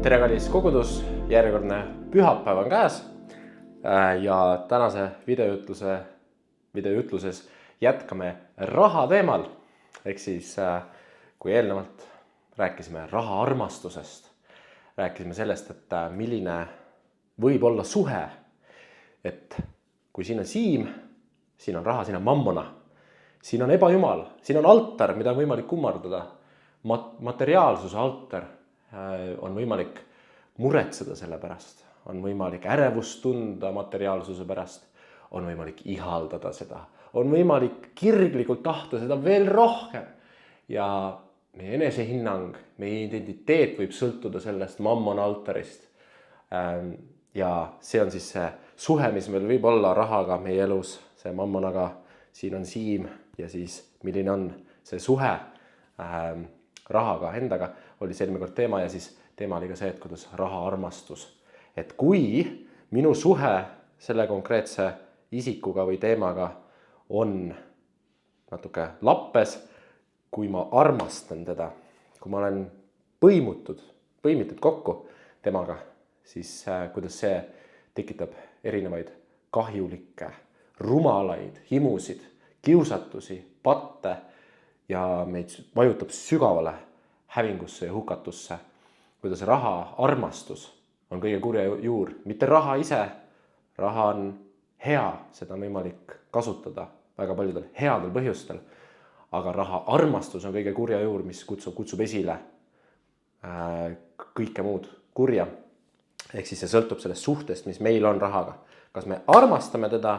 Tere kallis kogudus, järjekordne pühapäev on käes ja tänase videoütluses jätkame raha teemal. Ehk siis kui eelnevalt rääkisime raha armastusest, rääkisime sellest, et milline võib olla suhe, et kui siin on Siim, siin on raha, siin on mammona, siin on ebajumal, siin on altar, mida on võimalik kummardada, materiaalsuse altar, on võimalik muretseda selle pärast, on võimalik ärevust tunda materiaalsuse pärast, on võimalik ihaldada seda, on võimalik kirglikult tahta seda veel rohkem. Ja meie enesehinnang, meie identiteet võib sõltuda sellest mammona altarist. Ja see on siis see suhe, mis meil võib olla rahaga meie elus, see mammonaga, siin on Siim ja siis milline on see suhe rahaga endaga, oli selline kord teema ja siis teema oli ka see, et kuidas raha armastus. Et kui minu suhe selle konkreetse isikuga või teemaga on natuke lappes, kui ma armastan teda, kui ma olen põimitud kokku temaga, siis kuidas see tekitab erinevaid kahjulikke, rumalaid, himusid, kiusatusi, patte ja meid vajutab sügavale hävingusse ja hukatusse, kuidas raha armastus on kõige kurja juur. Mitte raha ise, raha on hea, seda on võimalik kasutada väga paljudel headel põhjustel, aga raha armastus on kõige kurja juur, mis kutsub esile kõike muud kurja. Ehk siis see sõltub sellest suhtest, mis meil on rahaga. Kas me armastame teda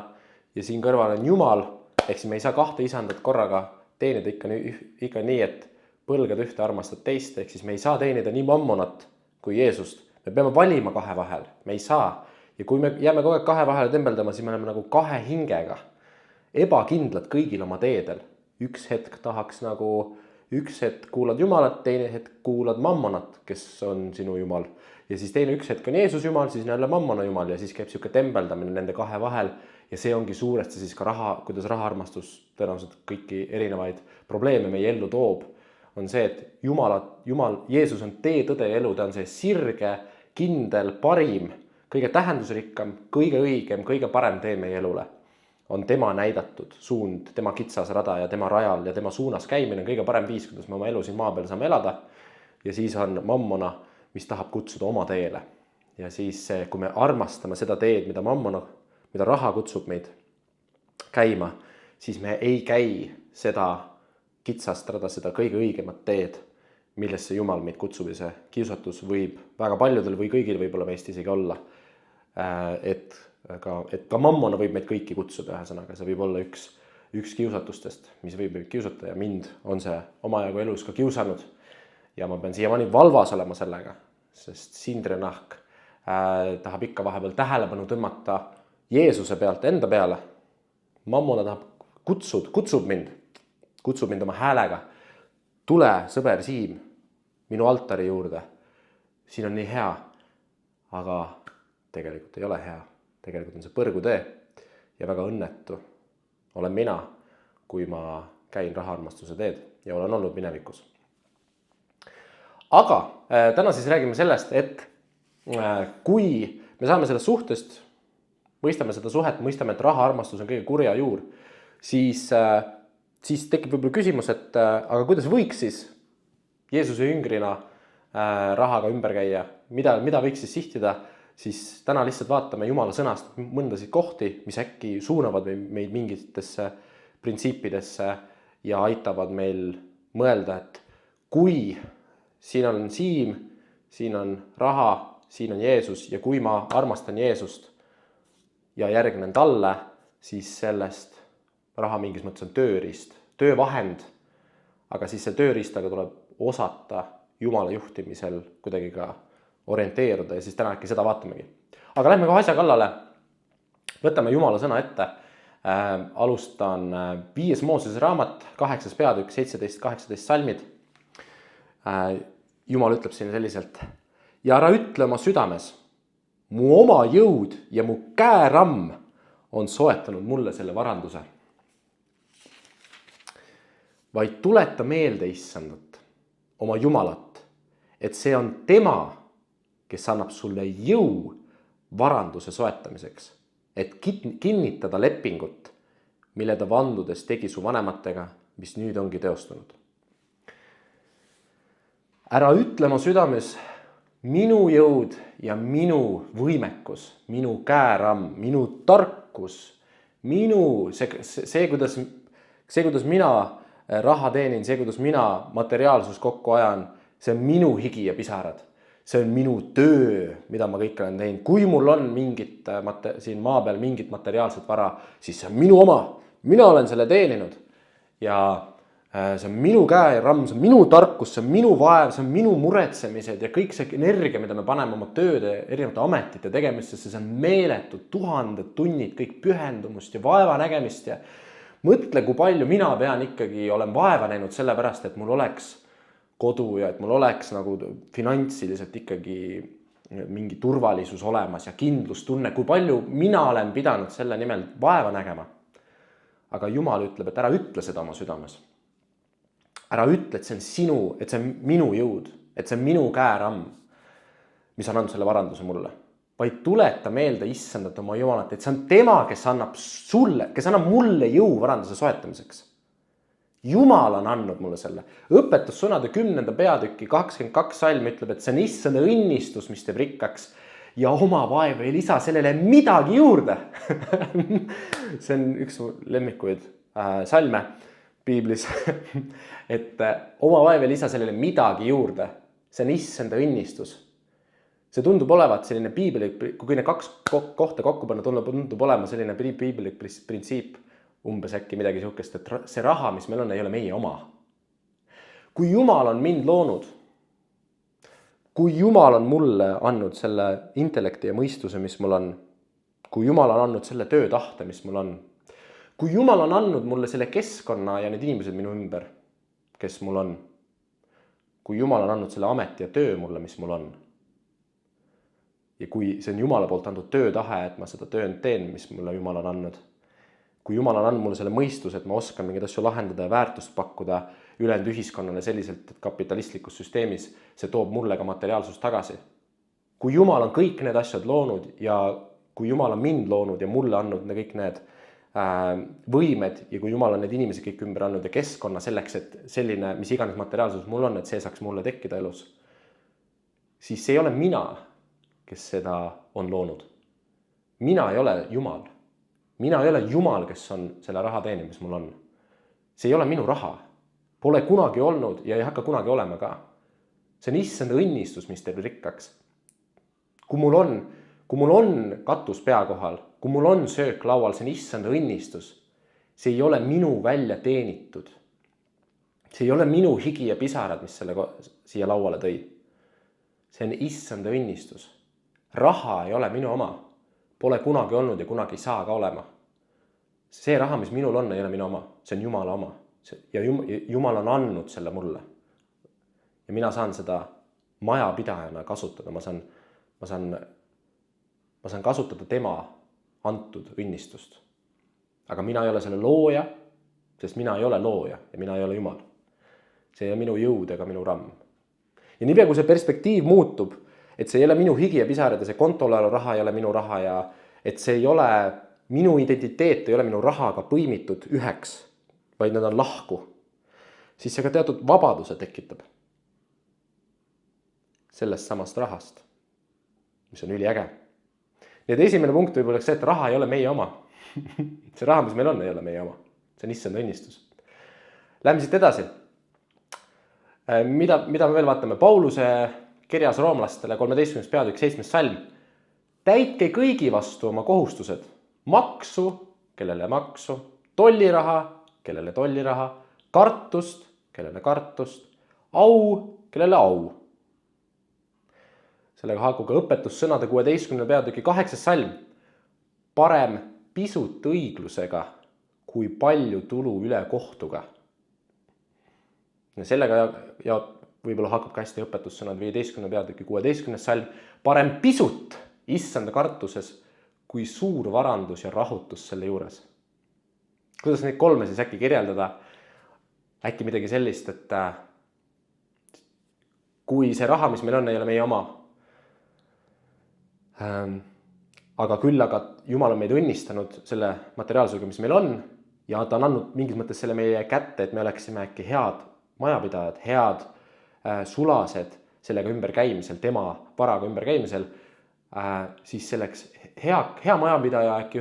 ja siin kõrval on Jumal, ehk siis me ei saa kahte isandat korraga teenida ikka nii, et põlgad ühte, armastad teist, ehk siis me ei saa teenida nii mammonat kui Jeesust. Me peame valima kahe vahel, me ei saa. Ja kui me jääme kogu aeg kahe vahele tembeldama, siis me oleme nagu kahe hingega, ebakindlad kõigil oma teedel. Üks hetk kuulad Jumalat, teine hetk kuulad mammonat, kes on sinu Jumal. Ja siis teine üks hetk on Jeesus Jumal, siis jälle mammona Jumal ja siis käib siuke tembeldamine nende kahe vahel. Ja see ongi suuresti siis ka raha, kuidas raha armastus tõenäoliselt kõiki erinevaid probleeme meie ellu toob. On see, et Jeesus on tee, tõde ja elu, ta on see sirge, kindel, parim, kõige tähendusrikkam, kõige õigem, kõige parem tee meie elule. On tema näidatud suund, tema kitsas rada ja tema rajal ja tema suunas käimine on kõige parem viis, kuidas me oma elu siin maa peal saame elada. Ja siis on mammona, mis tahab kutsuda oma teele. Ja siis kui me armastame seda teed, mida raha kutsub meid käima, siis me ei käi seda kitsast rada, seda kõige õigemat teed, millesse Jumal meid kutsub ja see kiusatus võib väga paljudel või kõigil võib-olla meist isegi olla. Et ka mammona võib meid kõiki kutsuda ühesõnaga, see võib olla üks kiusatustest, mis võib meid kiusata ja mind on see omajagu elus ka kiusanud. Ja ma pean siiamaani valvas olema sellega, sest sindrenahk tahab ikka vahepeal tähelepanu tõmmata Jeesuse pealt enda peale. Mammona tahab kutsub mind oma häälega. Tule, sõber Siim, minu altari juurde. Siin on nii hea, aga tegelikult ei ole hea. Tegelikult on see põrgutee ja väga õnnetu olen mina, kui ma käin rahaarmastuse teed ja olen olnud minevikus. Aga täna siis räägime sellest, et kui me saame sellest suhtest, mõistame seda suhet, mõistame, et rahaarmastus on kõige kurja juur, siis tekib võib-olla küsimus, et aga kuidas võiks siis Jeesuse jüngrina rahaga ümber käia, mida võiks siis sihtida, siis täna lihtsalt vaatame Jumala sõnast mõndasid kohti, mis äkki suunavad meid mingitesse printsiipidesse ja aitavad meil mõelda, et kui siin on Siim, siin on raha, siin on Jeesus ja kui ma armastan Jeesust ja järgnen talle, siis sellest raha mingis mõttes on tööriist, töövahend, aga siis see tööriistaga tuleb osata Jumala juhtimisel kuidagi ka orienteeruda ja siis täna äkki seda vaatamegi. Aga lähme kohe asja kallale, võtame Jumala sõna ette, alustan 5. Moosese raamat, 8. peatükk, 17-18 salmid. Jumal ütleb siin selliselt, ja ära ütle oma südames, mu oma jõud ja mu käeramm on soetanud mulle selle varanduse. Vaid tuleta meelde Issandat, oma Jumalat, et see on tema, kes annab sulle jõu varanduse soetamiseks, et kinnitada lepingut, mille ta vandudes tegi su vanematega, mis nüüd ongi teostunud. Ära ütle oma südames, minu jõud ja minu võimekus, minu käeramm, minu tarkus, see, kuidas mina raha teenin, see, kuidas mina materiaalsus kokku ajan, see on minu higi ja pisarad. See on minu töö, mida ma kõik olen teinud. Kui mul on mingit siin maa peal mingit materiaalset vara, siis see on minu oma. Mina olen selle teeninud. Ja see on minu käe ja ramm, see on minu tarkus, see on minu vaev, see on minu muretsemised ja kõik see energia, mida me paneme oma tööde, erinevate ametite tegemistesse, see on meeletud, 1000 tunnid, kõik pühendumust ja vaeva nägemist ja mõtle, kui palju mina pean ikkagi, olen vaeva näinud sellepärast, et mul oleks kodu ja et mul oleks nagu finantsiliselt ikkagi mingi turvalisus olemas ja kindlustunne, kui palju mina olen pidanud selle nimel vaeva nägema. Aga Jumal ütleb, et ära ütle seda oma südames. Ära ütle, et see on sinu, et see on minu jõud, et see on minu käeramm, mis on andnud selle varanduse mulle. Vaid tuleta meelde issandat oma Jumalat, et see on tema, kes annab mulle jõu varanduse soetamiseks. Jumal on andnud mulle selle. Õpetussõnade 10. peatüki 22 salm ütleb, et see on issanda õnnistus, mis teeb rikkaks ja oma vaev ei lisa sellele midagi juurde. See on üks lemmikuid salme piiblis, et oma vaev ei lisa sellele midagi juurde. See on issanda õnnistus. See tundub olevat selline piiblik, kui need kaks kohta kokku panna, tundub olema selline piiblik printsiip, umbes äkki midagi sihukest, et see raha, mis meil on, ei ole meie oma. Kui Jumal on mind loonud, kui Jumal on mulle andnud selle intellekti ja mõistuse, mis mul on, kui Jumal on andnud selle töötahte, mis mul on, kui Jumal on andnud mulle selle keskkonna ja need inimesed minu ümber, kes mul on, kui Jumal on andnud selle ameti ja töö mulle, mis mul on, ja kui see on Jumala poolt andnud töötahe, et ma seda tööd teen, mis mulle Jumal on andnud, kui Jumal on andnud mulle selle mõistus, et ma oskan mingeid asju lahendada ja väärtust pakkuda ülejäänud ühiskonnale selliselt, et kapitalistlikus süsteemis see toob mulle ka materiaalsust tagasi. Kui Jumal on kõik need asjad loonud ja kui Jumal on mind loonud ja mulle andnud kõik need võimed ja kui Jumal on need inimesed kõik ümber andnud ja keskkonna selleks, et selline, mis iganes materiaalsus mul on, et see saaks mulle tekkida elus, siis see ei ole mina, kes seda on loonud. Mina ei ole Jumal. Mina ei ole Jumal, kes on selle raha teenib, mis mul on. See ei ole minu raha. Pole kunagi olnud ja ei hakka kunagi olema ka. See on issanda õnnistus, mis teeb rikkaks. Kui mul on katus pea kohal, kui mul on söök laual, see on issanda õnnistus. See ei ole minu välja teenitud. See ei ole minu higi ja pisarad, mis selle siia lauale tõi. See on issanda õnnistus. Raha ei ole minu oma. Pole kunagi olnud ja kunagi ei saa ka olema. See raha, mis minul on, ei ole minu oma. See on Jumala oma. Ja Jumal on andnud selle mulle. Ja mina saan seda majapidajana kasutada. Ma saan kasutada tema antud õnnistust. Aga mina ei ole selle looja, sest mina ei ole looja ja mina ei ole Jumal. See ei ole minu jõud ega minu ramm. Ja niipea, kui see perspektiiv muutub, et see ei ole minu higi ja pisarad ja see kontole raha ei ole minu raha ja et see ei ole minu identiteet, ei ole minu rahaga põimitud üheks, vaid nad on lahku, siis see ka teatud vabaduse tekitab sellest samast rahast, mis on üliäge. Nii et esimene punkt võib olla see, et raha ei ole meie oma. See raha, mis meil on, ei ole meie oma. See on issanda õnnistus. Lähme siit edasi. Mida me veel vaatame? Pauluse kirjas roomlastele 13. peatükk 7. salm. Täitke kõigi vastu oma kohustused. Maksu, kellele maksu, tolliraha, kellele tolliraha, kartust, kellele kartust, au, kellele au. Sellega haakub ka õpetussõnade 16. peatüki 8. salm. Parem pisut õiglusega kui palju tulu üle kohtuga. Ja sellega ja võib-olla hakkab ka hästi õpetussõnad 15. peatüki 16. salm. Parem pisut issanda kartuses kui suur varandus ja rahutus selle juures. Kuidas neid kolme siis äkki kirjeldada? Äkki midagi sellist, et kui see raha, mis meil on, ei ole meie oma, Aga küll aga Jumal on meid õnnistanud selle materiaalsusega, mis meil on, ja ta on andnud mingis mõttes selle meie kätte, et me oleksime äkki head majapidajad, head sulased sellega ümberkäimisel, tema varaga ümberkäimisel, siis selleks hea majapidaja äkki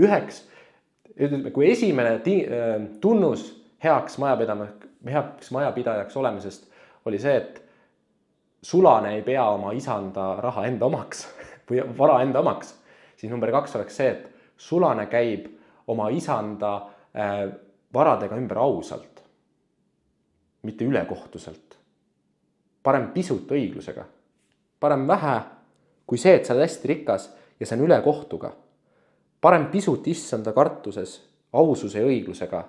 üheks, kui esimene tunnus heaks majapidajaks olemisest oli see, et sulane ei pea oma isanda raha enda omaks või vara enda omaks, siis number 2 oleks see, et sulane käib oma isanda varadega ümber ausalt, mitte ülekohtuselt. Parem pisut õiglusega, parem vähe kui see, et sa oled hästi rikas ja see on ülekohtuga. Parem pisut issanda kartuses, aususe ja õiglusega,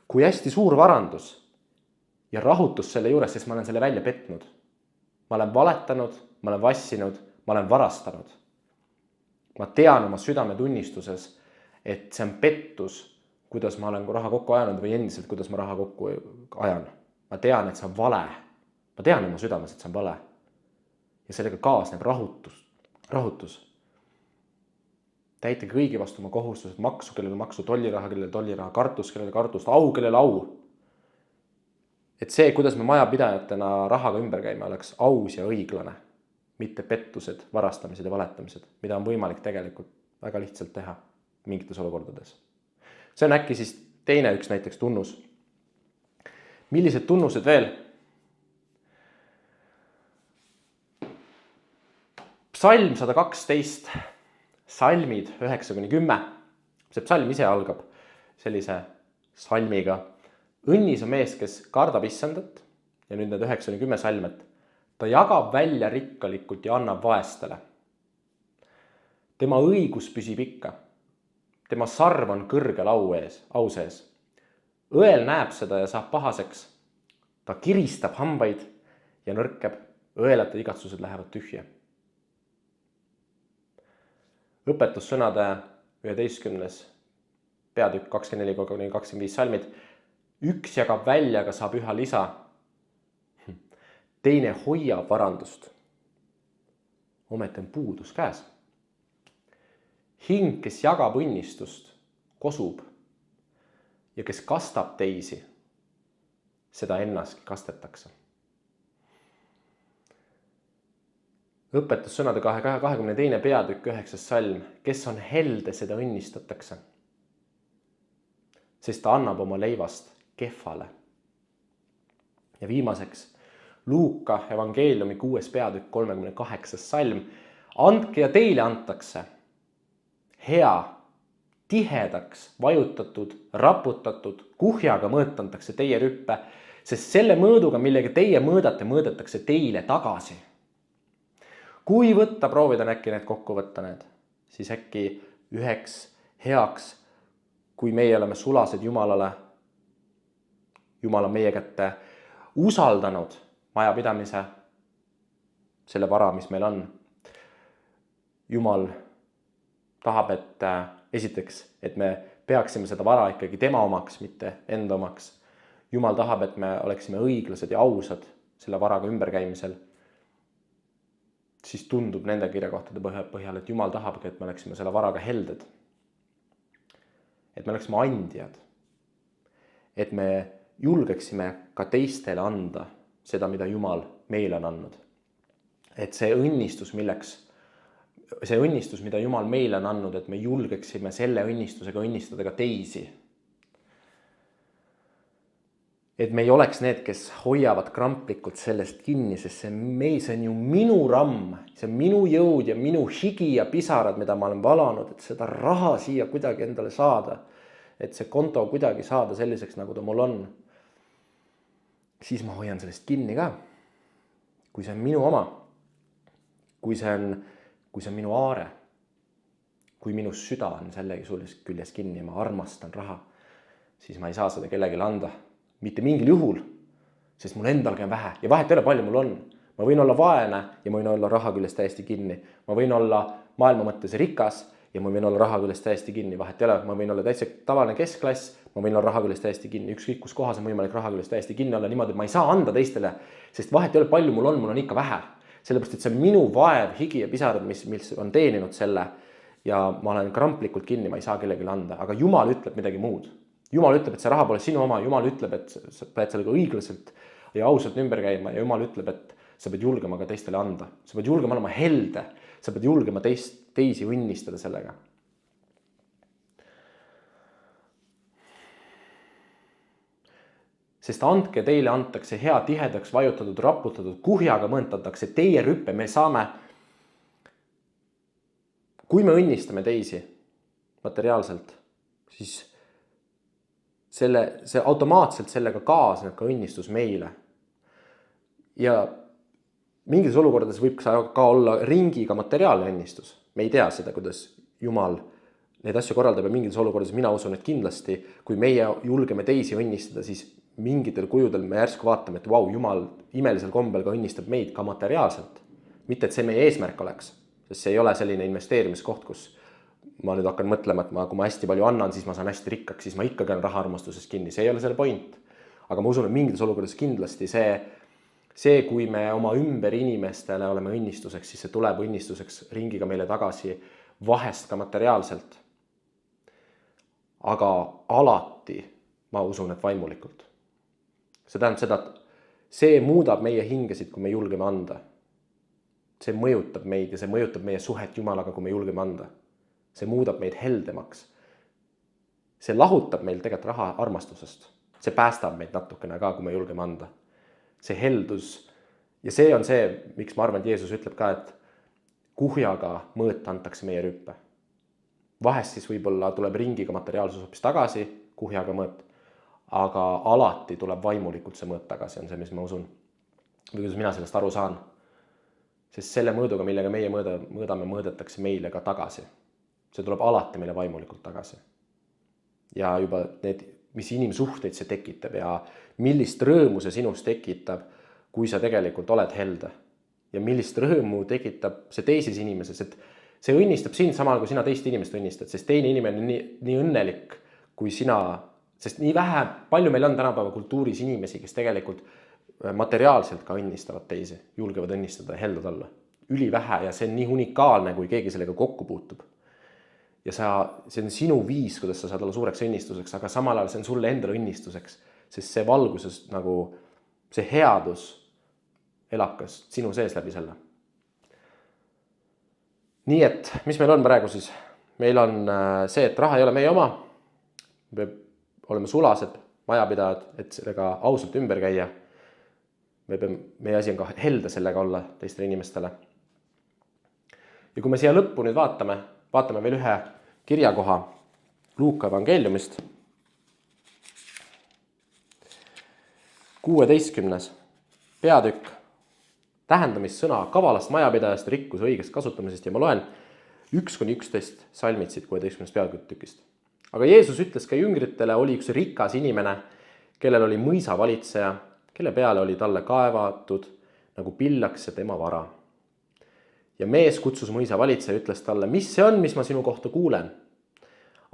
kui hästi suur varandus ja rahutus selle juures, sest ma olen selle välja petnud. Ma olen valetanud, ma olen vassinud, ma olen varastanud. Ma tean oma südametunnistuses, et see on pettus, kuidas ma olen raha kokku ajanud või endiselt, kuidas ma raha kokku ajan. Ma tean, et see on vale. Ma tean oma südames, et see on vale. Ja sellega kaasneb rahutus. Täitage kõigi vastu oma kohustused, maksu, kellele maksu, tolliraha, kellele tolliraha, kartus, kellele kartust, au, kellele au. Et see, kuidas me majapidajatena rahaga ümber käime, oleks aus ja õiglane, mitte pettused, varastamised ja valetamised, mida on võimalik tegelikult väga lihtsalt teha mingites olukordades. See on äkki siis teine üks näiteks tunnus. Millised tunnused veel? Psalm 112, salmid 9-10. See psalm ise algab sellise salmiga. Õnnis on mees, kes kardab issandat, ja nüüd need 9-10 salmet. Ta jagab välja rikkalikult ja annab vaestele. Tema õigus püsib ikka. Tema sarv on kõrgel au sees. Õel näeb seda ja saab pahaseks. Ta kiristab hambaid ja nõrkeb. Õelate igatsused lähevad tühja. Õpetussõnade 11. peatükk 24-25 salmid. Üks jagab välja, aga saab üha lisa. Teine hoiab varandust. Ometi on puudus käes. Hing, kes jagab õnnistust, kosub. Ja kes kastab teisi, seda ennastki kastetakse. Õpetussõnade 22. peatükk 9. salm. Kes on helde, seda õnnistatakse. Sest ta annab oma leivast kehvale. Ja viimaseks Luuka evangeeliumi 6. peatükk 38. salm. Andke ja teile antakse. Hea, tihedaks, vajutatud, raputatud, kuhjaga mõõtantakse teie rüppe, sest selle mõõduga, millega teie mõõdate, mõõdetakse teile tagasi. Kui proovida äkki need kokku võtta need, siis äkki üheks heaks, kui meie oleme sulased Jumalale, Jumal on meie kätte usaldanud majapidamise, selle vara, mis meil on. Jumal tahab, et esiteks, et me peaksime seda vara ikkagi tema omaks, mitte enda omaks. Jumal tahab, et me oleksime õiglased ja ausad selle varaga ümberkäimisel. Siis tundub nende kirjakohtade põhjal, et Jumal tahabki, et me oleksime selle varaga helded. Et me oleksime andjad. Et me julgeksime ka teistele anda seda, mida Jumal meile on andnud. Et see õnnistus, mida Jumal meile on andnud, et me julgeksime selle õnnistusega õnnistada ka teisi. Et me ei oleks need, kes hoiavad kramplikult sellest kinni, sest see on ju minu ramm, see on minu jõud ja minu higi ja pisarad, mida ma olen valanud, et seda raha siia kuidagi endale saada, et see konto kuidagi saada selliseks, nagu ta mul on. Siis ma hoian sellest kinni ka. Kui see on minu oma, kui see on minu aare, kui minu süda on sellegi küljes kinni ja ma armastan raha, siis ma ei saa seda kellelegi anda. Mitte mingil juhul, sest mul endalgi on vähe ja vahet ei ole, palju mul on. Ma võin olla vaene ja ma võin olla raha küljest täiesti kinni. Ma võin olla maailma mõttes rikas ja ma võin olla raha küljest täiesti kinni. Vahet ei ole, ma võin olla täitsa tavaline keskklass, ma võin olla raha küljest täiesti kinni. Ükskõik kus kohas on võimalik raha küljest täiesti kinni olla niimoodi, et ma ei saa anda teistele, sest vahet ei ole, palju mul on ikka vähe. Sellepärast, et see on minu vaev, higi ja pisarad, mis on teeninud selle ja ma olen kramplikult kinni, ma ei saa kellelegi anda, aga Jumal ütleb midagi muud. Jumal ütleb, et see raha pole sinu oma, Jumal ütleb, et sa pead sellega õiglaselt ja ausalt ümber käima ja Jumal ütleb, et sa pead julgema ka teistele anda. Sa pead julgema olema helde, sa pead julgema teisi õnnistada sellega. Sest andke teile antakse hea tihedaks vajutatud, raputatud, kuhjaga mõõtatakse teie rüppe. Me saame, kui me õnnistame teisi materiaalselt, siis see automaatselt sellega kaasneb ka õnnistus meile. Ja mingites olukordades võib ka olla ringiga materiaalne õnnistus. Me ei tea seda, kuidas Jumal neid asju korraldab ja mingites olukordades mina usun, et kindlasti, kui meie julgeme teisi õnnistada, siis mingitel kujudel me järsku vaatame, et vau, Jumal imelisel kombel ka õnnistab meid ka materiaalselt. Mitte, et see meie eesmärk oleks, sest see ei ole selline investeerimiskoht, kus ma nüüd hakkan mõtlema, et kui ma hästi palju annan, siis ma saan hästi rikkaks, siis ma ikkagi olen rahaarmastuses kinni. See ei ole selle point. Aga ma usun, et mingites olukordades kindlasti see, kui me oma ümber inimestele oleme õnnistuseks, siis see tuleb õnnistuseks ringiga meile tagasi, vahest ka materiaalselt. Aga alati ma usun, et vaimulikult. See tähendab seda, et see muudab meie hingesid, kui me julgeme anda. See mõjutab meid ja see mõjutab meie suhet Jumalaga, kui me julgeme anda. See muudab meid heldemaks. See lahutab meil tegelikult raha armastusest. See päästab meid natukene ka, kui me julgeme anda. See heldus. Ja see on see, miks ma arvan, et Jeesus ütleb ka, et kuhjaga mõõta antakse meie rüppe. Vahest siis võib-olla tuleb ringiga materiaalsus hoopis tagasi, kuhjaga mõõt. Aga alati tuleb vaimulikult see mõõt tagasi, on see, mis ma usun. Või kuidas mina sellest aru saan. Sest selle mõõduga, millega meie mõõdame, mõõdetakse meile ka tagasi. See tuleb alati meile vaimulikult tagasi. Ja juba need, mis inimsuhteid see tekitab ja millist rõõmu see sinus tekitab, kui sa tegelikult oled helde. Ja millist rõõmu tekitab see teises inimeses, et see õnnistab sind samal, kui sina teist inimest õnnistad, sest teine inimene on nii õnnelik, kui sina. Sest nii palju meil on tänapäeva kultuuris inimesi, kes tegelikult materiaalselt ka õnnistavad teisi, julgevad õnnistada ja heldad olla. Ülivähe ja see on nii unikaalne, kui keegi sellega kokku puutub. Ja see on sinu viis, kuidas sa saad olla suureks õnnistuseks, aga samal ajal see on sulle endale õnnistuseks, sest see valguses nagu see headus elakas sinu sees läbi selle. Nii et, mis meil on praegu siis? Meil on see, et raha ei ole meie oma. Me oleme sulased, majapidajad, et sellega ausalt ümber käia. Meie asi on ka helde sellega olla teistele inimestele. Ja kui me siia lõppu nüüd vaatame veel ühe kirjakoha Luuka evangeeliumist. 16. peatükk, tähendamissõna kavalast majapidajast, rikkuse õigest kasutamisest ja ma loen 1-11 salmid siit 16. peatükist. Aga Jeesus ütles ka jüngritele, oli üks rikas inimene, kellel oli mõisavalitseja, kelle peale oli talle kaevatud nagu pillaks ja tema vara. Ja mees kutsus mõisavalitseja ja ütles talle, mis see on, mis ma sinu kohta kuulen?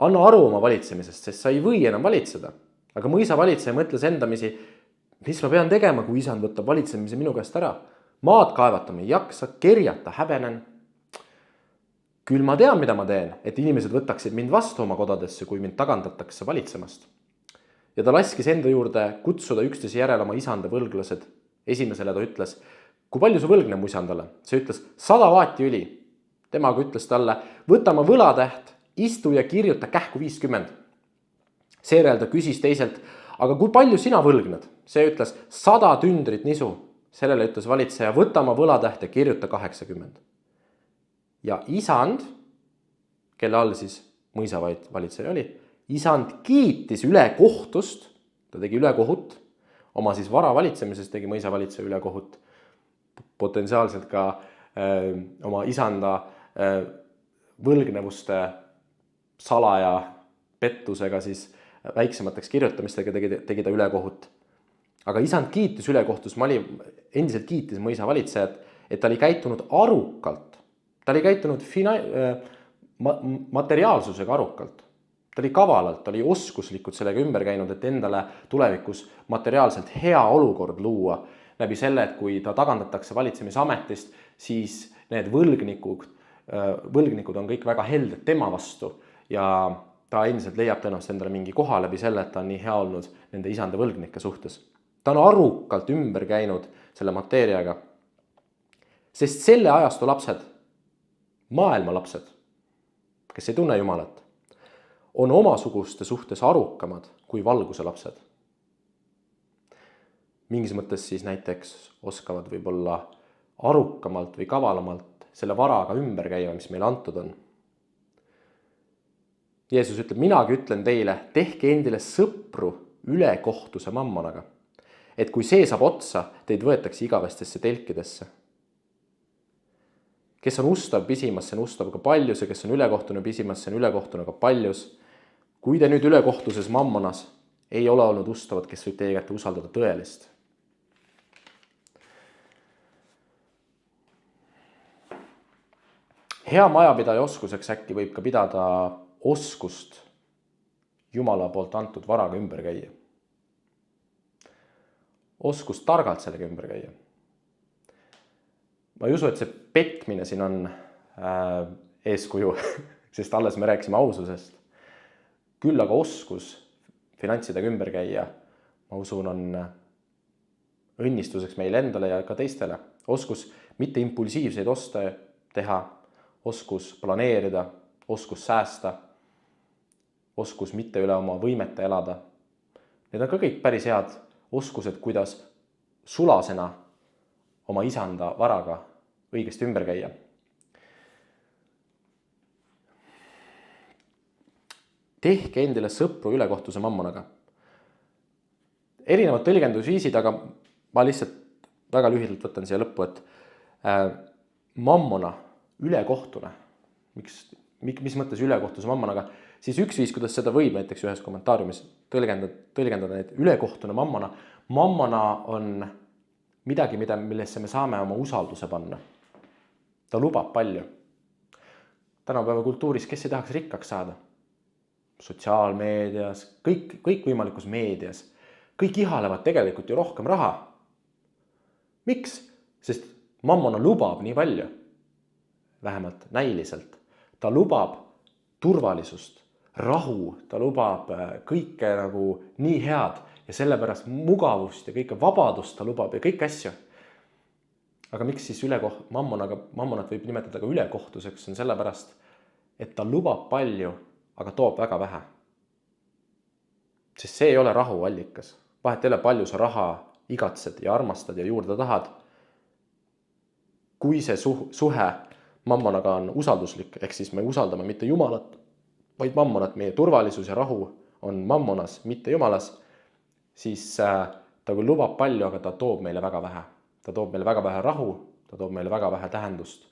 Anna aru oma valitsemisest, sest sa ei või enam valitseda. Aga mõisavalitseja mõtles endamisi, mis ma pean tegema, kui isand võtab valitsemise minu käest ära? Maad kaevatama ei jaksa, kerjata häbenen. Küll ma tean, mida ma teen, et inimesed võtaksid mind vastu oma kodadesse, kui mind tagandatakse valitsemast. Ja ta laskis enda juurde kutsuda üksteise järel oma isanda võlglased. Esimesele ta ütles, kui palju sa võlgne mu isandale? See ütles 100 vaati üli. Temaga ütles talle, võta ma võlatäht, istu ja kirjuta kähku 50. Seejärel ta küsis teiselt, aga kui palju sina võlgned? See ütles 100 tündrit nisu. Sellele ütles valitseja, võta ma võlatäht ja kirjuta 80. Ja isand, kelle all siis mõisavalitseja oli, isand kiitis ülekohtust, ta tegi ülekohut, oma siis vara valitsemises tegi mõisavalitseja ülekohut, potentsiaalselt ka oma isanda võlgnevuste salaja pettusega siis väiksemateks kirjutamistega tegi ta ülekohut. Aga isand kiitis ülekohtus, endiselt kiitis mõisavalitsejat, et ta oli käitunud arukalt. Ta oli käitunud materiaalsusega arukalt. Ta oli kavalalt, ta oli oskuslikult sellega ümber käinud, et endale tulevikus materiaalselt hea olukord luua, läbi selle, et kui ta tagandatakse valitsemisametist, siis need võlgnikud on kõik väga helded tema vastu ja ta endiselt leiab tõenäoliselt endale mingi koha läbi selle, et ta on nii hea olnud nende isanda võlgnike suhtes. Ta on arukalt ümber käinud selle mateeriaga, sest selle ajastu lapsed, maailma lapsed, kes ei tunne Jumalat, on omasuguste suhtes arukamad kui valguse lapsed. Mingis mõttes siis näiteks oskavad võib-olla arukamalt või kavalamalt selle varaga ümber käima, mis meile antud on. Jeesus ütleb, minagi ütlen teile, tehke endile sõpru ülekohtuse mammonaga, et kui see saab otsa, teid võetakse igavestesse telkidesse. Kes on ustav pisimas, see on ustav ka paljus ja kes on ülekohtune pisimas, see on ülekohtune ka paljus. Kui te nüüd ülekohtuses mammonas ei ole olnud ustavad, kes võib teie kätte usaldada tõelist. Hea majapidaja oskuseks äkki võib ka pidada oskust Jumala poolt antud varaga ümber käia. Oskust targalt sellega ümber käia. Ma ei usu, et see petmine siin on eeskuju, sest alles me rääkisime aususest. Küll aga oskus finantsidega ümber käia, ma usun, on õnnistuseks meile endale ja ka teistele. Oskus mitte impulsiivseid oste teha, oskus planeerida, oskus säästa, oskus mitte üle oma võimete elada. Need on ka kõik päris head oskused, kuidas sulasena oma isanda varaga õigesti ümber käia. Tehke endile sõpru ülekohtuse mammonaga. Erinevad tõlgendusviisid, aga ma lihtsalt väga lühidalt võtan siia lõppu, et mammona, ülekohtune, mis mõttes ülekohtuse mammonaga, siis üks viis, kuidas seda võib näiteks ühes kommentaariumis tõlgendada, et ülekohtune mammona. Mammona on midagi, millesse me saame oma usalduse panna. Ta lubab palju. Tänapäeva kultuuris, kes ei tahaks rikkaks saada? Sotsiaalmeedias, kõik võimalikus meedias. Kõik ihalevad tegelikult ju rohkem raha. Miks? Sest mammona lubab nii palju. Vähemalt näiliselt. Ta lubab turvalisust, rahu, ta lubab kõike nagu nii head ja sellepärast mugavust ja kõike vabadust ta lubab ja kõik asju. Aga miks siis mammonat võib nimetada ka ülekohtuseks, on sellepärast, et ta lubab palju, aga toob väga vähe. Sest see ei ole rahu allikas. Vahet ei ole, palju sa raha igatsed ja armastad ja juurde tahad. Kui see suhe mammonaga on usalduslik, ehk siis me usaldame mitte Jumalat, vaid mammonat, meie turvalisus ja rahu on mammonas, mitte Jumalas, siis ta küll lubab palju, aga ta toob meile väga vähe. Ta toob meile väga vähe rahu, ta toob meile väga vähe tähendust.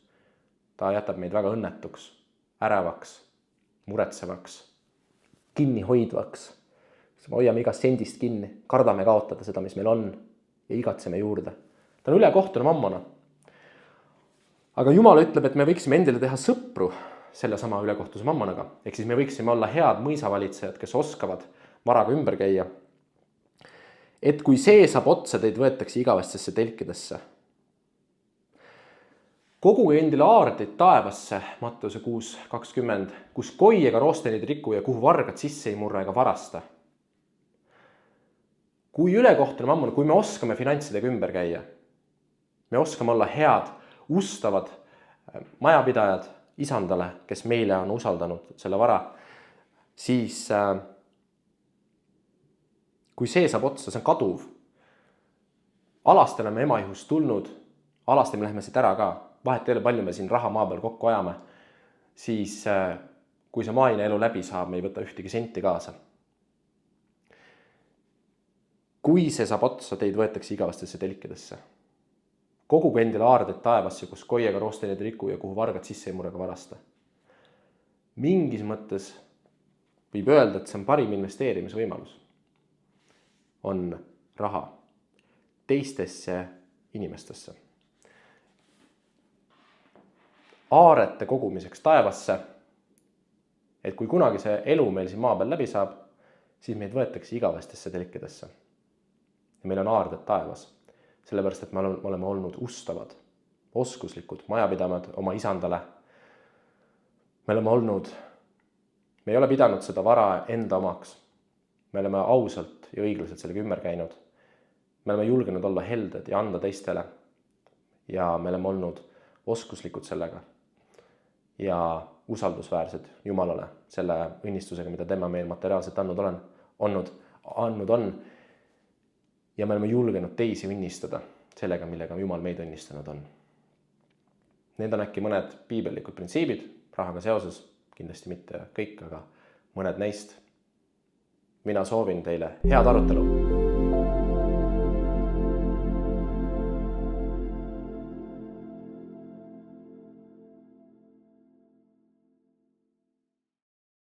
Ta jätab meid väga õnnetuks, ärevaks, muretsevaks, kinni hoidvaks. Me hoiame igast sendist kinni, kardame kaotada seda, mis meil on ja igatseme juurde. Ta on ülekohtune mammona. Aga Jumal ütleb, et me võiksime endile teha sõpru selle sama ülekohtuse mammonaga. Ehk siis me võiksime olla head mõisavalitsejad, kes oskavad varaga ümber käia. Et kui see saab otsa, teid võetakse igavestesse telkidesse. Koguge endile aardeid taevasse, Matteuse 6:20, kus koi ega roostenid riku ja kuhu vargad sisse ei murra ega varasta. Kui ülekohtune mammona, kui me oskame finantsidega ümber käia, me oskame olla head, ustavad majapidajad isandale, kes meile on usaldanud selle vara, siis kui see saab otsa, see on kaduv. Alasti oleme ema ihust tulnud, alasti me läheme siit ära ka. Vahet ei ole, palju me siin raha maa peal kokku ajame, siis kui see maine elu läbi saab, me ei võta ühtegi senti kaasa. Kui see saab otsa, teid võetakse igavestesse telkidesse. Koguge endile aardeid taevasse, kus koi ega roostenid riku ja kuhu vargad sisse ei murra ega varasta. Mingis mõttes võib öelda, et see on parim investeerimisvõimalus. On raha teistesse inimestesse. Aarete kogumiseks taevasse, et kui kunagi see elu meil siin maa peal läbi saab, siis meid võetakse igavestesse telkidesse. Ja meil on aarded taevas. sellepärast, et me oleme olnud ustavad, oskuslikud, majapidamad oma isandale. Me ei ole pidanud seda vara enda omaks. Me oleme ausalt ja õiglaselt sellega ümber käinud. Me oleme julgenud olla helded ja anda teistele. Ja me oleme olnud oskuslikud sellega ja usaldusväärsed Jumalale selle õnnistusega, mida tema meil materiaalselt andnud on. Ja me oleme julgenud teisi õnnistada sellega, millega Jumal meid õnnistanud on. Need on äkki mõned piibellikud printsiibid rahaga seoses, kindlasti mitte kõik, aga mõned neist. Mina soovin teile head arutelu.